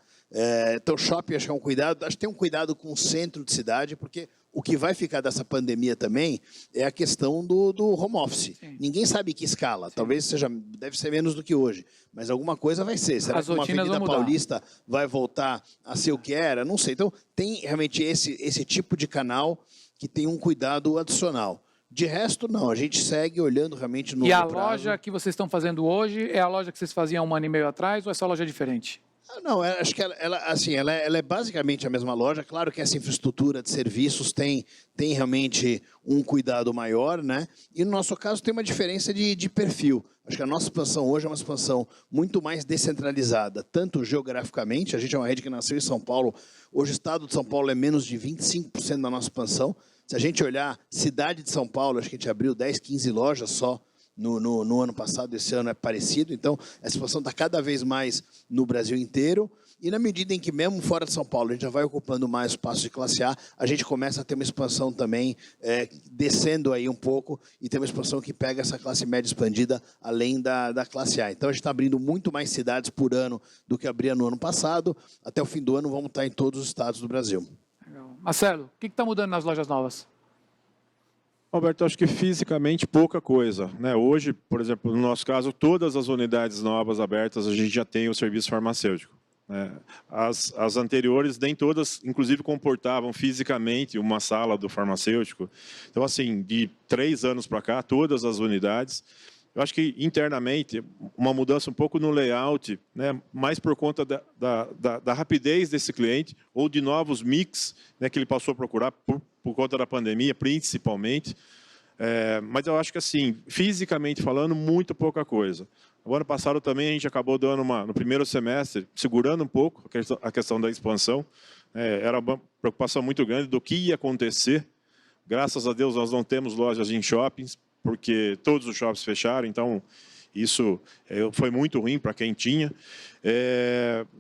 S2: Então, shopping acho que é um cuidado. Acho que tem um cuidado com o centro de cidade, porque o que vai ficar dessa pandemia também é a questão do home office. Sim. Ninguém sabe que escala. Sim. Talvez deve ser menos do que hoje, mas alguma coisa vai ser. Será que uma Avenida Paulista vai voltar a ser o que era? Não sei. Então, tem realmente esse tipo de canal que tem um cuidado adicional. De resto, não. A gente segue olhando realmente no
S6: longo prazo. E a loja que vocês estão fazendo hoje é a loja que vocês faziam 1 ano e meio atrás ou essa loja é diferente?
S2: Não, acho que ela é basicamente a mesma loja. Claro que essa infraestrutura de serviços tem realmente um cuidado maior, né? E no nosso caso tem uma diferença de perfil. Acho que a nossa expansão hoje é uma expansão muito mais descentralizada, tanto geograficamente. A gente é uma rede que nasceu em São Paulo. Hoje o estado de São Paulo é menos de 25% da nossa expansão. Se a gente olhar cidade de São Paulo, acho que a gente abriu 10, 15 lojas só no ano passado. Esse ano é parecido. Então, essa expansão está cada vez mais no Brasil inteiro. E na medida em que, mesmo fora de São Paulo, a gente já vai ocupando mais espaço de classe A, a gente começa a ter uma expansão também, descendo aí um pouco, e tem uma expansão que pega essa classe média expandida além da classe A. Então, a gente está abrindo muito mais cidades por ano do que abria no ano passado. Até o fim do ano, vamos estar em todos os estados do Brasil.
S6: Legal. Marcelo, o que está mudando nas lojas novas?
S3: Alberto, acho que fisicamente pouca coisa, né? Hoje, por exemplo, no nosso caso, todas as unidades novas abertas, a gente já tem o serviço farmacêutico. As anteriores, nem todas, inclusive, comportavam fisicamente uma sala do farmacêutico. Então, assim, de 3 anos para cá, todas as unidades eu acho que internamente, uma mudança um pouco no layout, né, mais por conta da rapidez desse cliente, ou de novos mix, né, que ele passou a procurar por conta da pandemia, principalmente. Mas eu acho que, assim, fisicamente falando, muito pouca coisa. O ano passado também a gente acabou dando no primeiro semestre, segurando um pouco a questão da expansão. Era uma preocupação muito grande do que ia acontecer. Graças a Deus nós não temos lojas em shoppings, porque todos os shoppings fecharam, então isso foi muito ruim para quem tinha.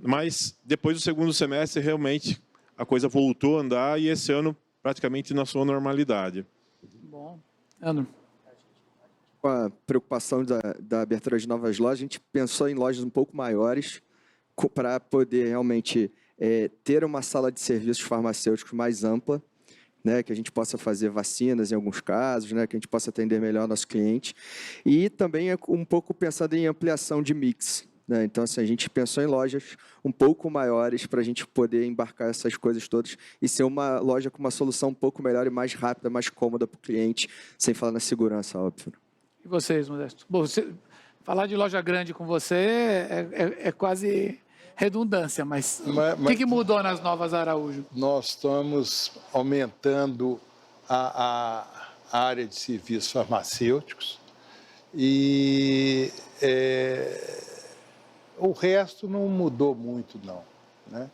S3: Mas depois do segundo semestre, realmente, a coisa voltou a andar e esse ano praticamente na sua normalidade.
S6: Bom. Leandro.
S4: Com a preocupação da abertura de novas lojas, a gente pensou em lojas um pouco maiores para poder realmente ter uma sala de serviços farmacêuticos mais ampla, né, que a gente possa fazer vacinas em alguns casos, né, que a gente possa atender melhor nosso cliente. E também um pouco pensando em ampliação de mix. Né? Então, assim, a gente pensou em lojas um pouco maiores para a gente poder embarcar essas coisas todas e ser uma loja com uma solução um pouco melhor e mais rápida, mais cômoda para o cliente, sem falar na segurança, óbvio.
S6: E vocês, Modesto? Bom, falar de loja grande com você é quase redundância, mas o que mudou nas Novas Araújo?
S5: Nós estamos aumentando a área de serviços farmacêuticos e o resto não mudou muito, não. Né?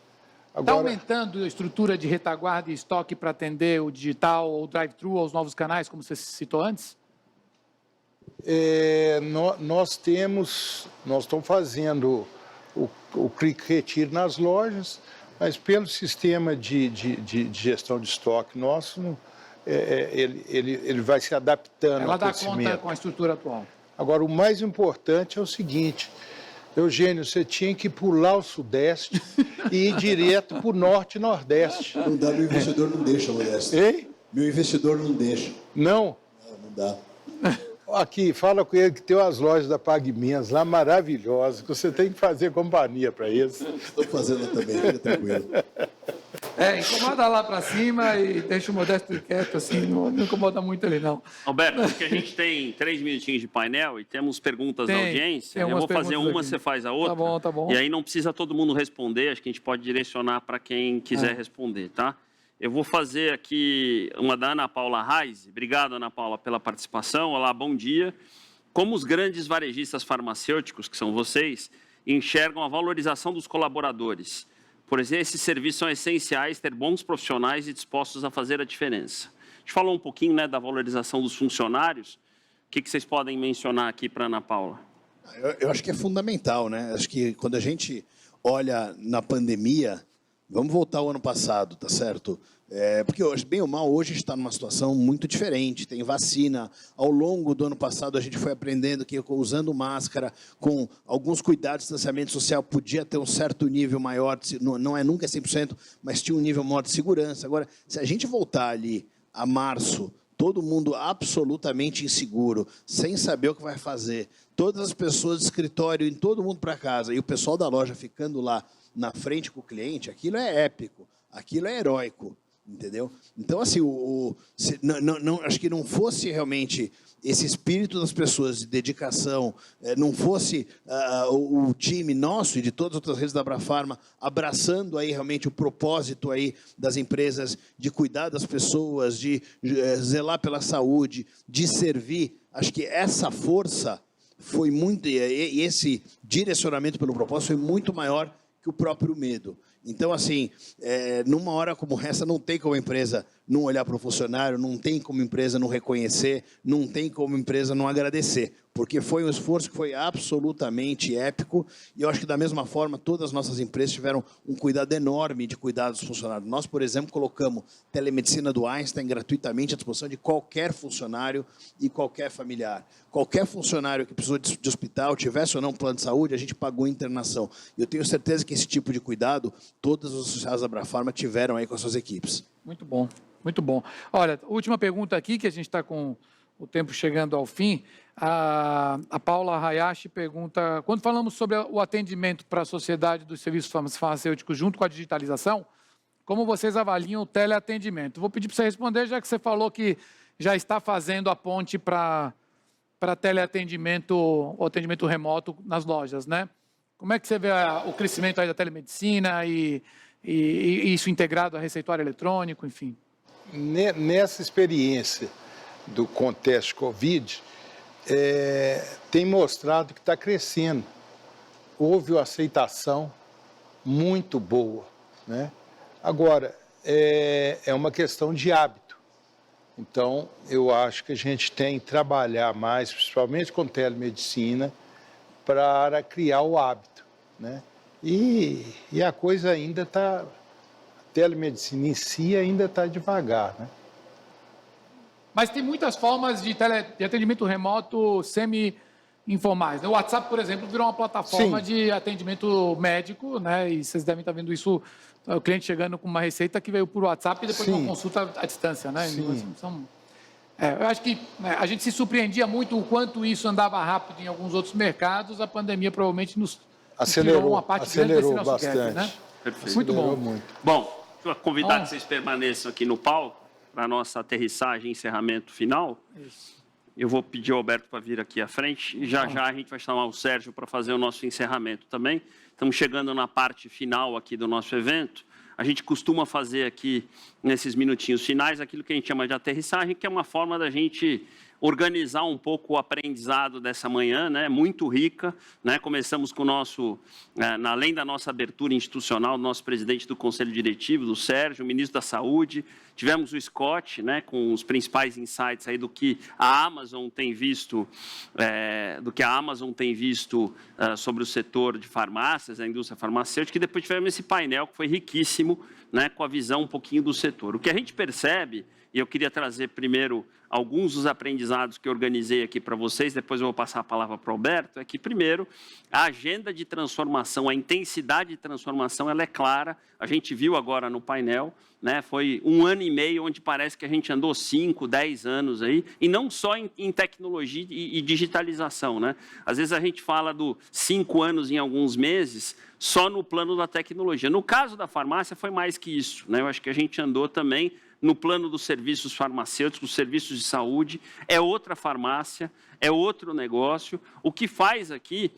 S6: Está aumentando a estrutura de retaguarda e estoque para atender o digital ou drive-thru aos novos canais, como você citou antes?
S5: Nós estamos fazendo o click retiro nas lojas, mas pelo sistema de gestão de estoque nosso, ele vai se adaptando
S6: Ela
S5: ao
S6: dá
S5: crescimento.
S6: conta com a estrutura atual.
S5: Agora, o mais importante é o seguinte, Eugênio, você tinha que pular o Sudeste e ir direto para o Norte e Nordeste.
S2: Não dá, meu investidor não deixa, Modesto.
S5: Hein?
S2: Meu investidor não deixa.
S5: Não?
S2: Não dá.
S5: Aqui, fala com ele que tem umas lojas da PagMenos lá maravilhosas, que você tem que fazer companhia para eles.
S2: Estou fazendo também, fica tranquilo.
S6: Incomoda lá para cima e deixa o Modesto quieto, assim, não incomoda muito ele, não.
S1: Alberto, porque a gente tem 3 minutinhos de painel e temos perguntas da audiência. Eu vou fazer uma, aqui. Você faz a outra.
S6: Tá bom, tá bom.
S1: E aí não precisa todo mundo responder, acho que a gente pode direcionar para quem quiser responder, tá? Eu vou fazer aqui uma da Ana Paula Reis. Obrigado, Ana Paula, pela participação. Olá, bom dia. Como os grandes varejistas farmacêuticos, que são vocês, enxergam a valorização dos colaboradores? Por exemplo, esses serviços são essenciais, ter bons profissionais e dispostos a fazer a diferença. A gente falou um pouquinho, né, da valorização dos funcionários. O que vocês podem mencionar aqui para a Ana Paula?
S2: Eu acho que é fundamental, né? Acho que quando a gente olha na pandemia, vamos voltar ao ano passado, tá certo? Porque hoje, bem ou mal, hoje a gente está numa situação muito diferente. Tem vacina. Ao longo do ano passado, a gente foi aprendendo que usando máscara, com alguns cuidados de distanciamento social, podia ter um certo nível maior, não é nunca 100%, mas tinha um nível maior de segurança. Agora, se a gente voltar ali a março, todo mundo absolutamente inseguro, sem saber o que vai fazer, todas as pessoas do escritório indo todo mundo para casa, e o pessoal da loja ficando lá na frente com o cliente, aquilo é épico, aquilo é heróico, entendeu? Então, assim, acho que não fosse realmente esse espírito das pessoas de dedicação, não fosse o time nosso e de todas as outras redes da Abrafarma abraçando aí realmente o propósito aí das empresas de cuidar das pessoas, de zelar pela saúde, de servir, acho que essa força foi muito, e esse direcionamento pelo propósito foi muito maior que o próprio medo. Então, assim, numa hora como essa, não tem como a empresa não olhar para o funcionário, não tem como a empresa não reconhecer, não tem como a empresa não agradecer, porque foi um esforço que foi absolutamente épico, e eu acho que, da mesma forma, todas as nossas empresas tiveram um cuidado enorme de cuidar dos funcionários. Nós, por exemplo, colocamos telemedicina do Einstein gratuitamente à disposição de qualquer funcionário e qualquer familiar. Qualquer funcionário que precisou de hospital, tivesse ou não plano de saúde, a gente pagou internação. E eu tenho certeza que esse tipo de cuidado, todos os associados da Abrafarma tiveram aí com as suas equipes.
S6: Muito bom, muito bom. Olha, última pergunta aqui, que a gente está com o tempo chegando ao fim. A Paula Hayashi pergunta, quando falamos sobre o atendimento para a sociedade dos serviços farmacêuticos junto com a digitalização, como vocês avaliam o teleatendimento? Vou pedir para você responder, já que você falou que já está fazendo a ponte para para teleatendimento ou atendimento remoto nas lojas, né? Como é que você vê o crescimento aí da telemedicina e isso integrado a receituário eletrônico, enfim?
S5: Nessa experiência do contexto Covid, tem mostrado que está crescendo. Houve uma aceitação muito boa, né? Agora, é uma questão de hábito. Então, eu acho que a gente tem que trabalhar mais, principalmente com telemedicina, para criar o hábito, né? E a coisa ainda está... A telemedicina em si ainda está devagar, né?
S6: Mas tem muitas formas de atendimento remoto semi-informais. O WhatsApp, por exemplo, virou uma plataforma de atendimento médico, né? E vocês devem estar vendo isso, o cliente chegando com uma receita que veio por WhatsApp e depois uma consulta à distância, né? Eu acho que a gente se surpreendia muito o quanto isso andava rápido em alguns outros mercados. A pandemia provavelmente nos tirou uma parte grande desse nosso
S5: bastante.
S6: Gap, né?
S1: Perfeito.
S6: Muito bom.
S5: Muito.
S1: Bom, vou convidar que vocês permaneçam aqui no palco para a nossa aterrissagem e encerramento final.
S6: Isso.
S1: Eu vou pedir ao Alberto para vir aqui à frente e já a gente vai chamar o Sérgio para fazer o nosso encerramento também. Estamos chegando na parte final aqui do nosso evento. A gente costuma fazer aqui, nesses minutinhos finais, aquilo que a gente chama de aterrissagem, que é uma forma da gente organizar um pouco o aprendizado dessa manhã, né? Muito rica, né? Começamos com o nosso, além da nossa abertura institucional, do nosso presidente do Conselho Diretivo, do Sérgio, o ministro da Saúde, tivemos o Scott, né? Com os principais insights aí do que a Amazon tem visto, sobre o setor de farmácias, a indústria farmacêutica, e depois tivemos esse painel que foi riquíssimo, né? Com a visão um pouquinho do setor. O que a gente percebe, e eu queria trazer primeiro alguns dos aprendizados que eu organizei aqui para vocês, depois eu vou passar a palavra para o Alberto, é que, primeiro, a agenda de transformação, a intensidade de transformação, ela é clara, a gente viu agora no painel, né? Foi 1 ano e meio, onde parece que a gente andou 5, 10 anos aí, e não só em tecnologia e digitalização, né? Às vezes a gente fala do 5 anos em alguns meses, só no plano da tecnologia. No caso da farmácia, foi mais que isso, né? Eu acho que a gente andou também no plano dos serviços farmacêuticos, serviços de saúde, é outra farmácia, é outro negócio. O que faz aqui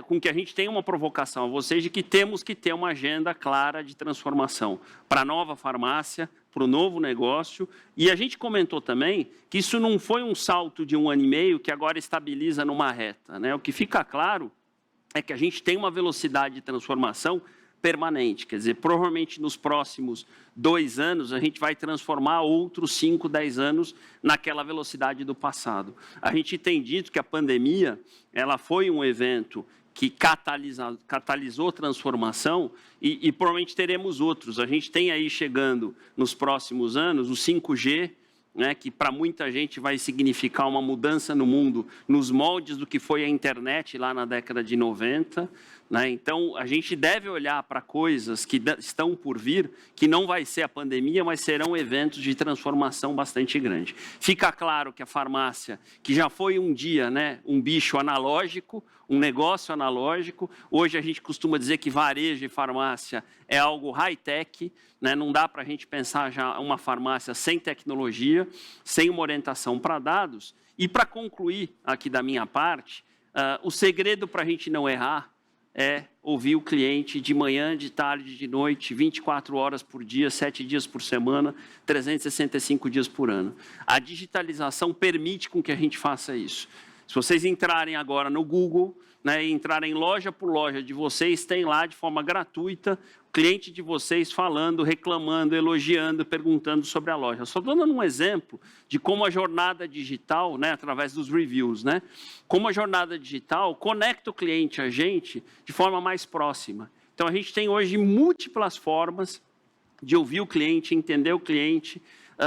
S1: com que a gente tenha uma provocação a vocês de que temos que ter uma agenda clara de transformação para a nova farmácia, para o novo negócio. E a gente comentou também que isso não foi um salto de 1 ano e meio que agora estabiliza numa reta, né? O que fica claro é que a gente tem uma velocidade de transformação permanente, quer dizer, provavelmente nos próximos 2 anos a gente vai transformar outros 5, 10 anos naquela velocidade do passado. A gente tem dito que a pandemia, ela foi um evento que catalisou transformação e provavelmente teremos outros. A gente tem aí chegando nos próximos anos o 5G, né, que para muita gente vai significar uma mudança no mundo, nos moldes do que foi a internet lá na década de 90. Né? Então, a gente deve olhar para coisas que estão por vir, que não vai ser a pandemia, mas serão eventos de transformação bastante grande. Fica claro que a farmácia, que já foi um dia, né, um bicho analógico, um negócio analógico, hoje a gente costuma dizer que varejo e farmácia é algo high-tech, né? Não dá para a gente pensar já uma farmácia sem tecnologia, sem uma orientação para dados. E para concluir aqui da minha parte, o segredo para a gente não errar é ouvir o cliente de manhã, de tarde, de noite, 24 horas por dia, 7 dias por semana, 365 dias por ano. A digitalização permite com que a gente faça isso. Se vocês entrarem agora no Google, né, e entrarem loja por loja de vocês, tem lá de forma gratuita o cliente de vocês falando, reclamando, elogiando, perguntando sobre a loja. Só dando um exemplo de como a jornada digital, né, através dos reviews, né, como a jornada digital conecta o cliente a gente de forma mais próxima. Então, a gente tem hoje múltiplas formas de ouvir o cliente, entender o cliente,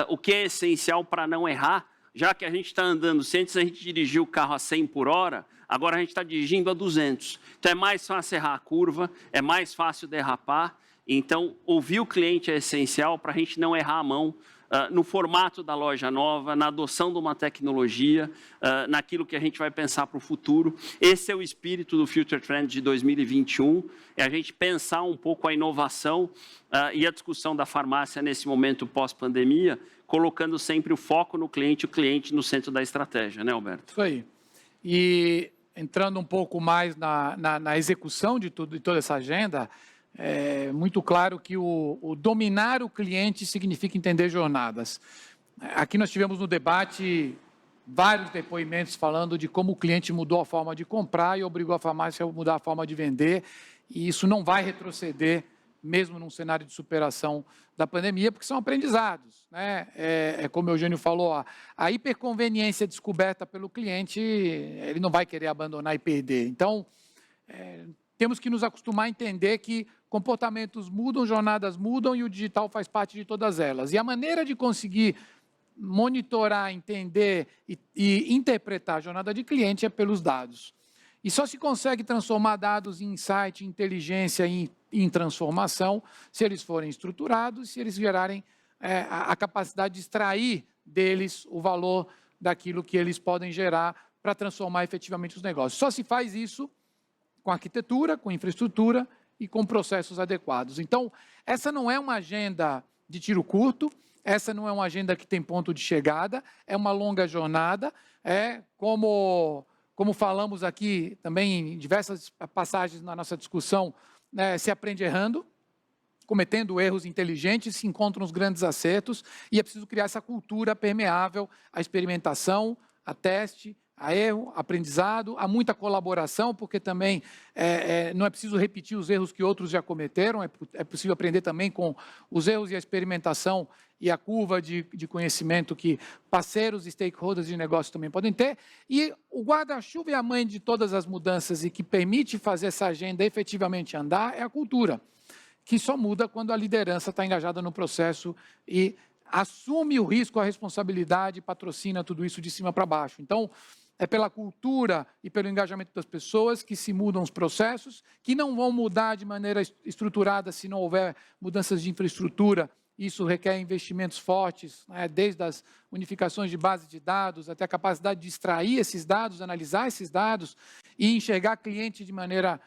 S1: o que é essencial para não errar, já que a gente está andando, se antes a gente dirigia o carro a 100 por hora, agora a gente está dirigindo a 200. Então, é mais fácil errar a curva, é mais fácil derrapar. Então, ouvir o cliente é essencial para a gente não errar a mão no formato da loja nova, na adoção de uma tecnologia, naquilo que a gente vai pensar para o futuro. Esse é o espírito do Future Trend de 2021, é a gente pensar um pouco a inovação e a discussão da farmácia nesse momento pós-pandemia colocando sempre o foco no cliente, o cliente no centro da estratégia, né, Alberto?
S6: Isso aí. E entrando um pouco mais na execução de toda essa agenda, é muito claro que o dominar o cliente significa entender jornadas. Aqui nós tivemos no debate vários depoimentos falando de como o cliente mudou a forma de comprar e obrigou a farmácia a mudar a forma de vender, e isso não vai retroceder, mesmo num cenário de superação da pandemia, porque são aprendizados, né? Como o Eugênio falou, a hiperconveniência descoberta pelo cliente, ele não vai querer abandonar e perder. Então, temos que nos acostumar a entender que comportamentos mudam, jornadas mudam e o digital faz parte de todas elas. E a maneira de conseguir monitorar, entender e interpretar a jornada de cliente é pelos dados. E só se consegue transformar dados em insight, em inteligência, em transformação, se eles forem estruturados, se eles gerarem a capacidade de extrair deles o valor daquilo que eles podem gerar para transformar efetivamente os negócios. Só se faz isso com arquitetura, com infraestrutura e com processos adequados. Então, essa não é uma agenda de tiro curto, essa não é uma agenda que tem ponto de chegada, é uma longa jornada, como falamos aqui também em diversas passagens na nossa discussão, se aprende errando, cometendo erros inteligentes, se encontram os grandes acertos, e é preciso criar essa cultura permeável à experimentação, a teste, a erro, aprendizado, há muita colaboração, porque também não é preciso repetir os erros que outros já cometeram, é possível aprender também com os erros e a experimentação e a curva de conhecimento que parceiros e stakeholders de negócio também podem ter. E o guarda-chuva e a mãe de todas as mudanças e que permite fazer essa agenda efetivamente andar é a cultura, que só muda quando a liderança está engajada no processo e assume o risco, a responsabilidade, patrocina tudo isso de cima para baixo. Então, é pela cultura e pelo engajamento das pessoas que se mudam os processos, que não vão mudar de maneira estruturada se não houver mudanças de infraestrutura. Isso requer investimentos fortes, desde as unificações de base de dados até a capacidade de extrair esses dados, analisar esses dados e enxergar cliente de maneira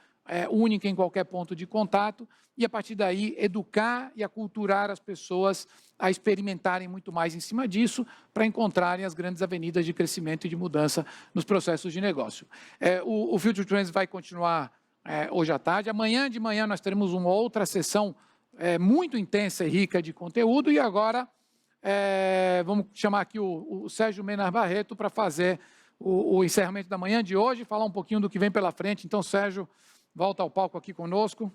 S6: única em qualquer ponto de contato, e a partir daí educar e aculturar as pessoas a experimentarem muito mais em cima disso para encontrarem as grandes avenidas de crescimento e de mudança nos processos de negócio. O Future Trends vai continuar hoje à tarde. Amanhã de manhã nós teremos uma outra sessão muito intensa e rica de conteúdo, e agora vamos chamar aqui o Sérgio Menar Barreto para fazer o encerramento da manhã de hoje, falar um pouquinho do que vem pela frente. Então, Sérgio, volta ao palco aqui conosco.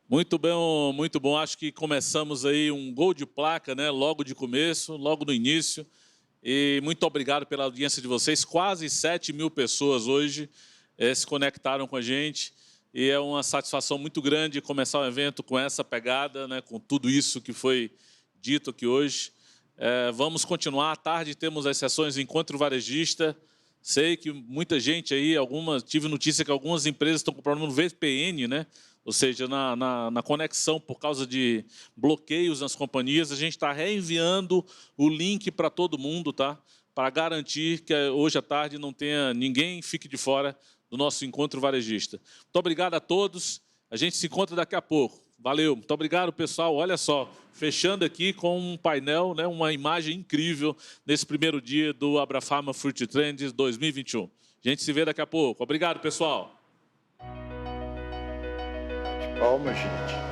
S7: Muito bom, muito bom. Acho que começamos aí um gol de placa, né? Logo de começo, logo no início. E muito obrigado pela audiência de vocês. Quase 7.000 pessoas hoje se conectaram com a gente. E é uma satisfação muito grande começar o evento com essa pegada, né? Com tudo isso que foi dito aqui hoje. Vamos continuar. À tarde temos as sessões Encontro Varejista. Sei que muita gente aí, tive notícia que algumas empresas estão com problema no VPN, né? Ou seja, na conexão por causa de bloqueios nas companhias. A gente está reenviando o link para todo mundo, tá? Para garantir que hoje à tarde não tenha ninguém fique de fora do nosso encontro varejista. Muito obrigado a todos. A gente se encontra daqui a pouco. Valeu. Muito obrigado, pessoal. Olha só, fechando aqui com um painel, né, uma imagem incrível nesse primeiro dia do Abrafarma Future Trends 2021. A gente se vê daqui a pouco. Obrigado, pessoal.
S5: Palmas, gente.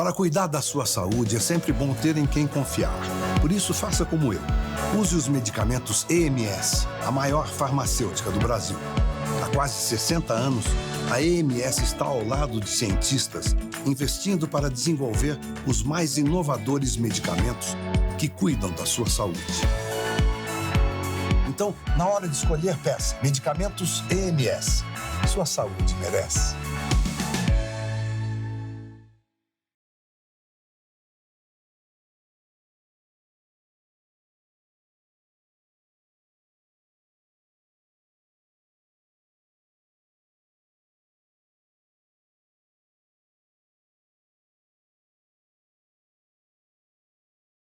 S8: Para cuidar da sua saúde, é sempre bom ter em quem confiar. Por isso, faça como eu. Use os medicamentos EMS, a maior farmacêutica do Brasil. Há quase 60 anos, a EMS está ao lado de cientistas, investindo para desenvolver os mais inovadores medicamentos que cuidam da sua saúde. Então, na hora de escolher, peça medicamentos EMS. Sua saúde merece.